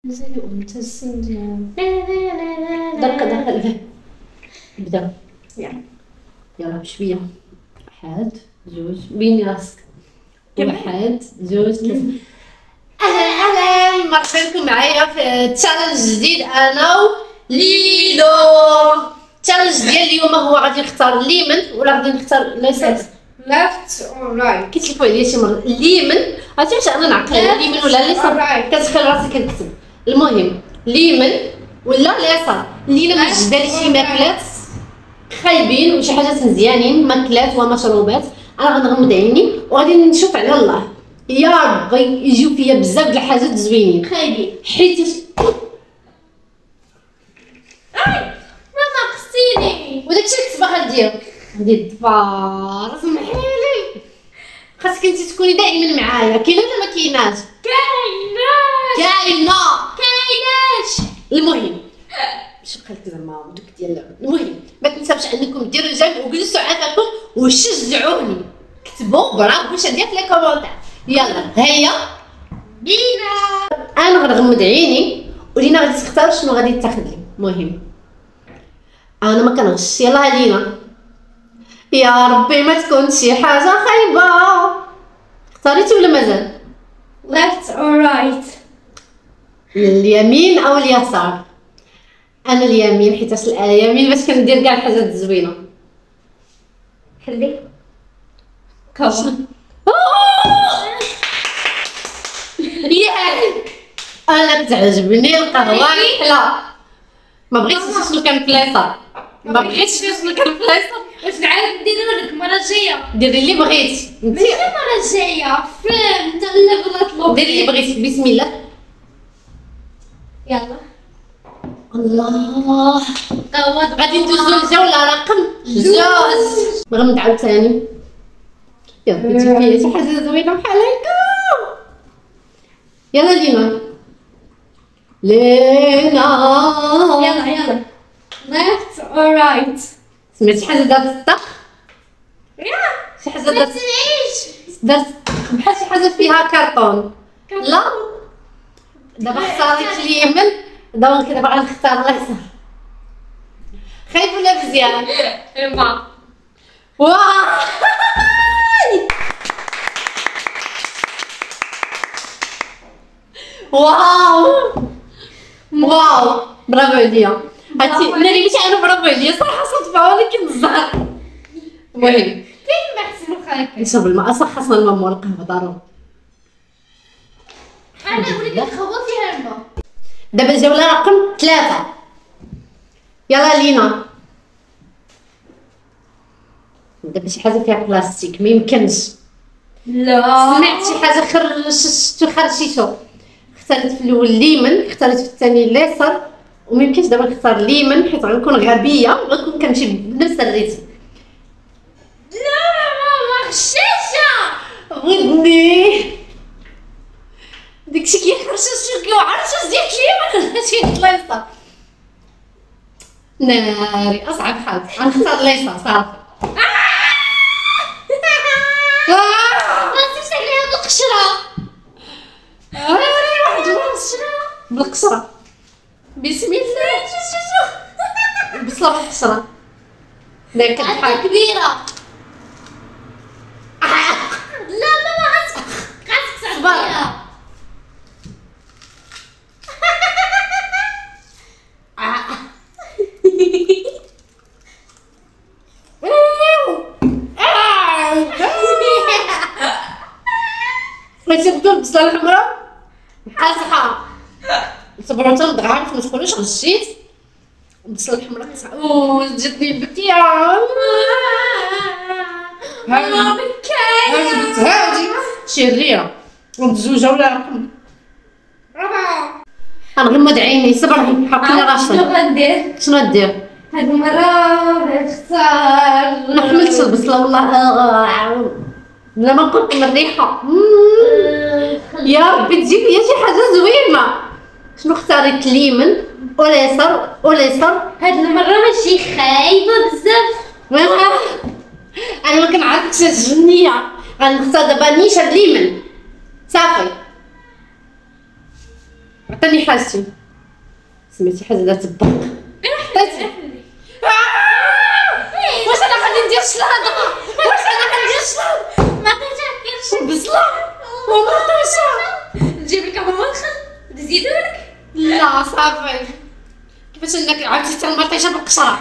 مازال ممتازين مزيان. دقيقة نبدا. يلا بشويه. واحد جوج بيني راسك. واحد جوج ثلاثة. اهلا مرحبا بكم معايا في تشالنج جديد انا وليلو. التشالنج ديال اليوم هو غادي نختار اليمن ولا غادي نختار ليسات left or right. كيتلفوا عليا شي مره اليمن. عرفتي واش انا نعقل اليمن ولا اليسار؟ كتخيل راسي كنكتب. المهم اليمن ولا اليسار. الليله مجهده لي شي ماكلات خايبين وشي حاجات مزيانين، ماكلات ومشروبات. انا غنغمض عيني وغادي نشوف على الله. يا ربي يجيو فيا بزاف د الحاجات زوينين خايبين حيت ماما قصيني وداكشي اللي كنت باغا ندير. غادي الدبار سمحيلي. خاصك انت تكوني دائما معايا. كاينه ولا ما كايناش؟ كاينه. كايناش. المهم باش بقى لك زعما دوك ديال اللعب. المهم ما تنساوش انكم ديروا جيم وجلسوا عافاكم وشجعوني. كتبوا برافو واش ندير في لي كومونتير. يلا هيا بينا. انا غنغمض عيني ولينا غادي تختار شنو غادي تاخذ لي. المهم انا ما كنغش. يلا لينا يا ربي ما تكون شي حاجه خايبه. اختاريتي ولا مازال؟ left or right. اليمين او اليسار؟ انا اليمين حيت اليمين باش كندير كاع الحاجات الزوينه. خلي كوب. ياك انا كتعجبني القهوه الحلا. ما بغيتش شنو كان في اليسار. ما بغيتش شنو كان في اليسار. واش نعاود ندير لك المره الجايه؟ ديري اللي بغيتي انت. ماشي المره الجايه فهمت اللي غلط. ديري اللي بغيتي. بسم الله. يلا الله قهوه. غادي ندوزو للجوله رقم جوج. غنبدا عاوتاني. يا بغيتي فيا شي حاجه زوينه بحال هكا. يلا لينا يلا left or right. سمعتي حاجه دارت الطق؟ شي حاجه ما دارت تسمعيش. بحال شي حاجه فيها كرتون. لا دابا اختاريت اليمن. دابا غنختار اليسار. خايب ولا مزيان؟ ما واه واو واو برافو عليا. هادشي ناري ماشي انا برافو عليا صراحه صدفه ولكن الزهر. المهم كاين ما حسن خايف. نشرب الماء. صح خاصنا الماء مور القهوه ضروري. انا وليت نخبط فيها الماء. دابا الجوله رقم 3. يلا لينا دابا شي حاجه فيها بلاستيك. ما يمكنش. لا سمعت شي حاجه خرشيتو. اختاريت في الاول اليمن، اختاريت في الثاني اليسار، وما يمكنش دابا نختار اليمن حيت غنكون غبيه وغنكون كنمشي بنفس الريتم. لا ماما غشاشه. ودني داكشي كيخرشش كيوعرشش ديال اليمن ولا شي اليسار. ناري اصعب حاجه غنختار اليسار صافي. غنسيت عليها بالقشره. بالقشره. بسم الله. البصله بالقشره. داك عندها الحال كبيره. لا ماما غتكسر فيها. بغيتي نبدل البصله الحمراء قاصحه. صبروا حتى نضغط ما تقولوش غشيت. البصله الحمراء قاصحه. جاتني البكيه. ماما بكايه. هادي شريره. الزوجه ولا رقم ربعه. غنغمض عيني. صبري حقيني راسك. شنو غندير شنو دير؟ هاد المره نختار. انا حملت البصله والله. بلا ما نقول من الريحه. يا ربي تجيب لي شي حاجه زوينه. شنو اختاريت؟ اليمن واليسار. هاد المره ماشي خايبه بزاف. انا ما كنعرفش الجنيه. غنختار دابا نيشان اليمن صافي. عطيني حاجتي. سمعتي حاجه دارت الضغط. عطيتي. واش انا غادي ندير شلاضه؟ واش انا غندير شلاضه؟ ما عطيتهاش بصله وما عطيتها. نجيب لك ماخ نزيدولك. لا صافي. كيفاش انك عرفتي حتى المطيشه بالقشره؟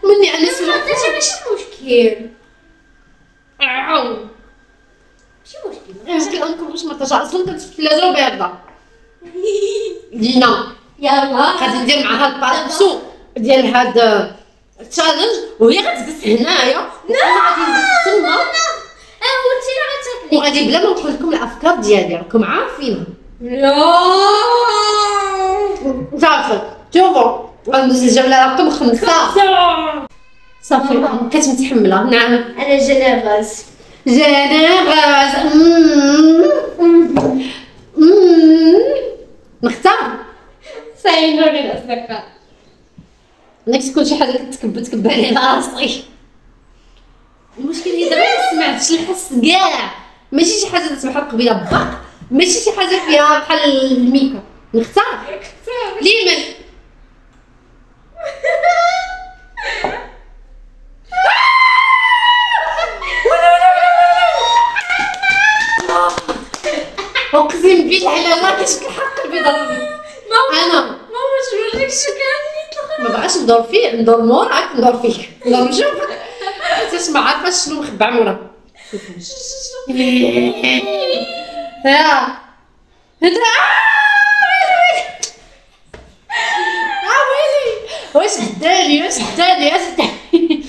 مني انا سمعت. المطيشه ماشي مشكل. عاو ماشي مشكل. ممكن واش مطيشه اصلا كانت في الثلاجه وبارده. دينا يلا غادي ندير معاها البارتو ديال هاد التشالنج وهي غتجلس هنايا وغادي ندير تما وانتي راه غتاكلي. وغادي بلا ما نقول لكم الافكار ديالي راكم عارفينها. لا صافي شوفوا غندوز الجوله رقم 5. صافي كنت متحمله. نعم انا جناباز. جناباز. نختار. ساينوني الاصدقاء. انك تكون شي حاجه كتكب عليها راسي. المشكل هي دابا ما سمعتش الحس كاع. ماشي شي حاجه تسمح قبيله باق، ماشي شي حاجه فيها بحال الميكا. نختار ليمن. اقسم بالله على الله كيشكل حق قلبي ضربني. انا ماما شنوريك شو كان ما بغاش ندور فيه، ندور موراك، ندور فيك، ندور نشوفك حيتاش ما عارفاش شنو مخبع موراك. ها انت ويلي واش داني واش داني واش داني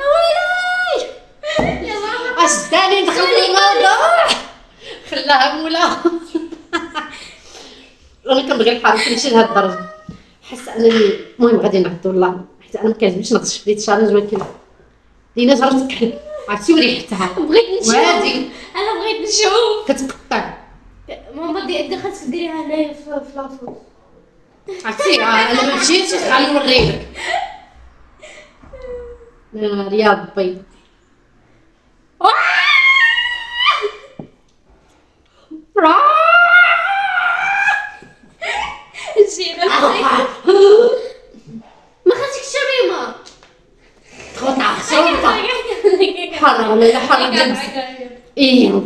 ويلي واش داني دخل في الموضوع خلاها مولا. انا كنبغي الحرب نمشي لهاد الدرجه. حاسه انني المهم غادي نعطي والله حيت انا ما كيعجبنيش نغش في ديك التشالنج ولكن دينا جربت تكحل عرفتي وريحتها بغيت نشوف. وهادي انا بغيت نشوف. كتقطع ماما خاصك ديريها هنايا في لاطو. عرفتي انا ما مشيتش غادي نوريلك. رياض بيض جينا ما خاصك تشربي ما تقطع شربتها حرام ولا لا حرام ديال ايوا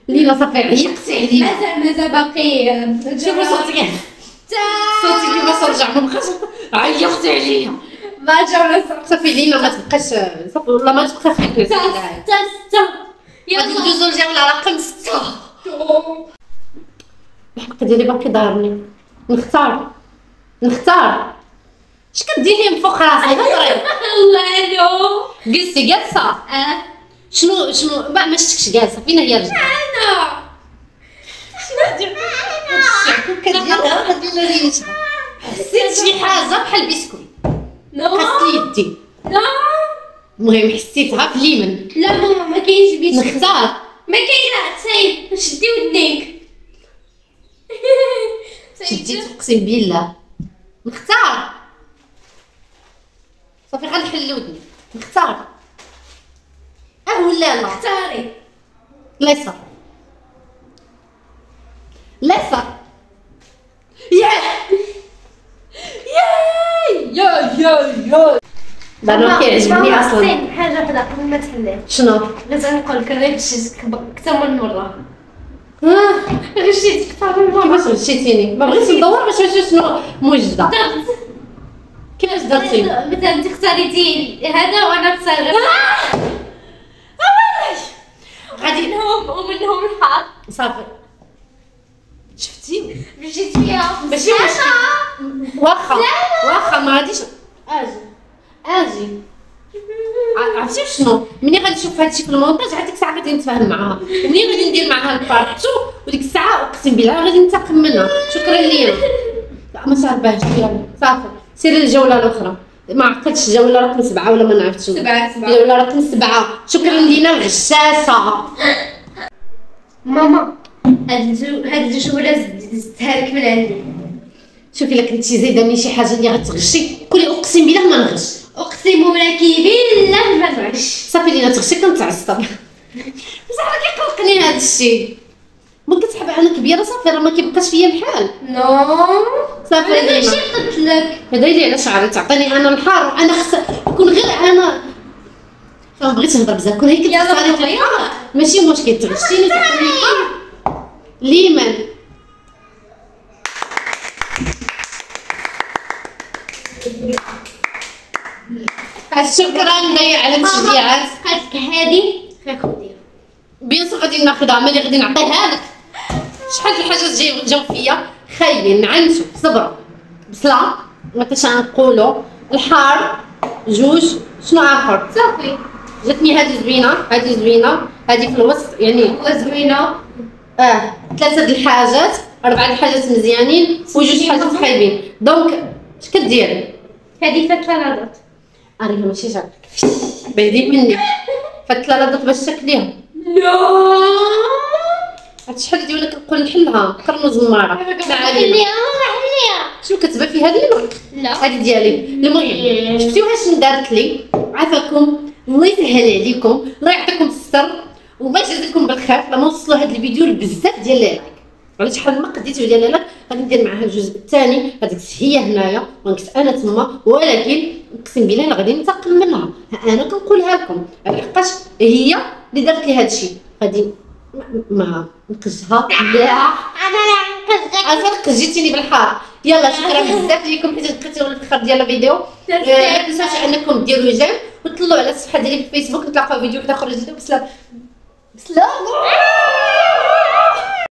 لينا صافي عيقتي عليا. مازال باقي. شوفي صوتي صوتي كيفاش رجع ما بقاش عيقتي عليا. ما جاونا صافي لينا ما تبقاش صافي والله ما تبقى فيك. ستة. غادي ندوزو الجوله رقم 6. الحق ديالي باقي ضارني. نختار اش كديري من فوق راسي؟ هضري. الله الو. جلستي جالسه. شنو ما شفتكش جالسه فينا هي رجلك؟ انا شنو درت؟ كديرها كدير ريشها. حسيت شي حاجه بحال البسكويت. حسيت يدي. لا المهم حسيتها في اليمن. لا ماما ما كاينش بيسكويت. نختار. ما كاينه سايب شدي ودنيك. شديت اقسم بالله. نختار. صافي غنحل ودني. نختار. ولا لا اختاري. اليسار. اليسار. يا انا ما كيعجبني اصلا. حاجه وحده قبل ما تحلي. شنو؟ بغيت نقول لك راه غشيتك اكثر من مره. غشيتك اكثر من مره. كيفاش غشيتيني؟ ما بغيتش ندور باش نشوف شنو موجده. كيفاش درتي؟ مثلا انت اختاريتي هذا وانا اختاريت غادي ومنهم الحار. صافي شفتي مشيت فيها ماشي واخا ما غاديش اجي عرفتي شنو ملي غادي نشوف هادشي في المونتاج هذيك الساعه غادي نتفاهم معاها وملي غادي ندير معاها البارتو وديك الساعه اقسم بالله غادي ننتقم منها. شكرا ليا. لا ما صافاش يلا صافي سيري الجوله الاخرى. ما عقلتش الجوله رقم 7 ولا ما نعرفتش. 7 الجوله رقم 7. شكرا لينا الغشاشه. ماما هاد الجوله زدتها لك من عندي. شوفي الا كنتي زايداني شي حاجه اللي غتغشي قولي اقسم بالله ما نغش. اقسم لك بالله ما نغش. صافي لينا تغشي كنتعصب بصح راه كيقلقني هذا الشيء. ما كتحب انا كبيره صافي راه ما كيبقاش فيا الحال. نو صافي انا ماشي قلت لك. هذا اللي على شعري تعطيني انا الحار، انا خص نكون غير انا. ما بغيتش نهضر بزاف، كون هي كتخصني ماشي مشكل تغشيني تعطيني الحار. ليمن شكرا ليا على التشجيعات. هاك هادي خليك خديها. بيان سور غادي ناخذها، ملي غادي نعطيها لك. شحال د الحاجات جاو فيا خايبين، نعنشو صبره بصله ما كنتش نقولوا الحار جوج. شنو اخر؟ صافي جاتني هذه زوينه، هذه زوينه، هذه في الوسط يعني هو زوينه. ثلاثه د الحاجات، اربعه د الحاجات مزيانين وجوج حاجات خايبين. دونك اش كديري؟ هادي فتلات اريها ماشي جاك بعيدين مني. فالثلاثه باش تاكليها. لا عرفتي شحال ديال لك نقول نحلها كرنو زماره. خليها شنو كتبان فيها هذه؟ لا هذه ديالي. المهم شفتيو اش دارت لي؟ عافاكم الله يسهل عليكم، الله يعطيكم الستر وما يجازيكم بالخير. لما نوصلوا هذا الفيديو بزاف ديال لايك، عرفتي شحال ما قديت ديال لايك. غادي ندير معها الجزء الثاني، هذيك هي هنايا ونكت انا تما، ولكن اقسم بالله لا غادي ننتقم منها. انا كنقولها لكم لحقاش هي اللي دارت لي هذا الشيء. غادي ما نقزها. لا انا لا نقصدك. عافاك جيتيني بالحار. يلا شكرا بزاف ليكم حيت بقيتو للاخر ديال الفيديو. ما تنساوش انكم ديروا جيم وتطلعوا على الصفحه ديالي في الفيسبوك، نتلاقاو فيديو واحد اخر جديد. بسلام.